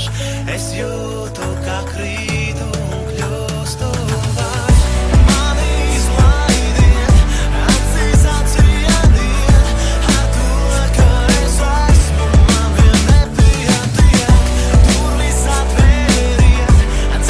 vienkārši. Es jūtu, kā krītu un kļūstu vairs. Mani izlaidiet, acīs atsiediet, ar to, ka es esmu, man vien nepietiek. Durvis atvēriet,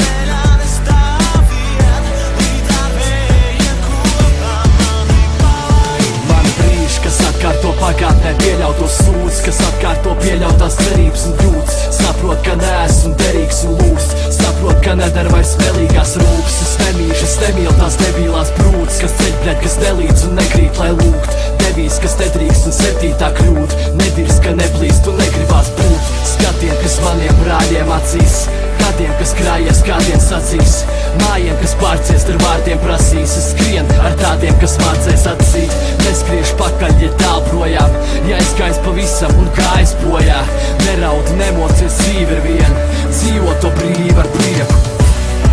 ceļā nestāviet, līdz ar vējiem kopā mani palaid. Mani brīži, kas atkārto pagātnē pieļautos sūdz, kas atkārto pieļautās cerības un jūtas. Saprot, ka neesmu derīgs un lūst, saprot, ka nedara vairs spēlīgās rūpes. Es nemīšu, es nemīlu tās debilās brūces, kas ceļbļaļ, kas nelīdz un nekrīt, lai lūgt. Devīs, kas nedrīkst un septītā kļūt, nedirs, ka neplīst un negribās būt. Skatiem, kas maniem brāļiem acīs, gadiem, kas krājies, kādiem sacīs, mājiem, kas pārciest ar vārdiem prasīs. Es skrien ar tādiem, kas mācēs atzīt, neskriešu pakaļ, ja tāl projām, ja es gaisu pavisam un gājis bojā. Neraud, nemocies, dzīve ir vien, dzīvo to brīvi ar prieku.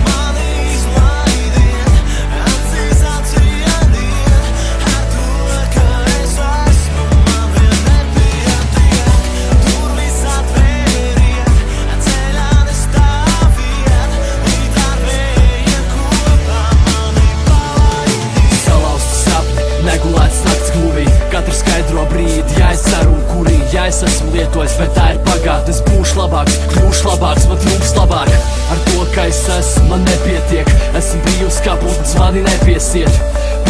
Mani izlaidiet, acīs atsiediet, ar to, ka es esmu, man vien nepietiek. Durvis atvēriet, ceļā nestāviet, līdz ar vējiem kopā mani palaid. Salauzti sapni, negulēts nakts gluvī, katru skaidro brīdi, ja es ceru un kurī, ja es esmu lietojis, bet tā ir pagātne. Es būšu labāks, kļūšu labāks, man trūks labāk. Ar to, ka es esmu, man nepietiek, esmu brīvs kā putns, mani nepiesiet.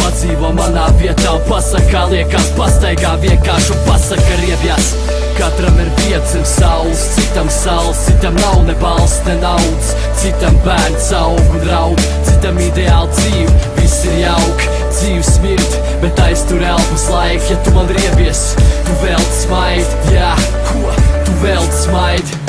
Padzīvo manā vietā un pasaka, kā liekas, pastaigā vienkārši un pasaka riebjās. Katram ir vietas zem saules, citam saules, citam nav ne balsts, ne naudas, citam bērns aug un raud, citam ideāli dzīve, viss ir jauki, dzīve smirt, bet aiztur elpas laika. Ja tu man riebies, tu velc smaidi, jā, ko? Tu velc smaidi.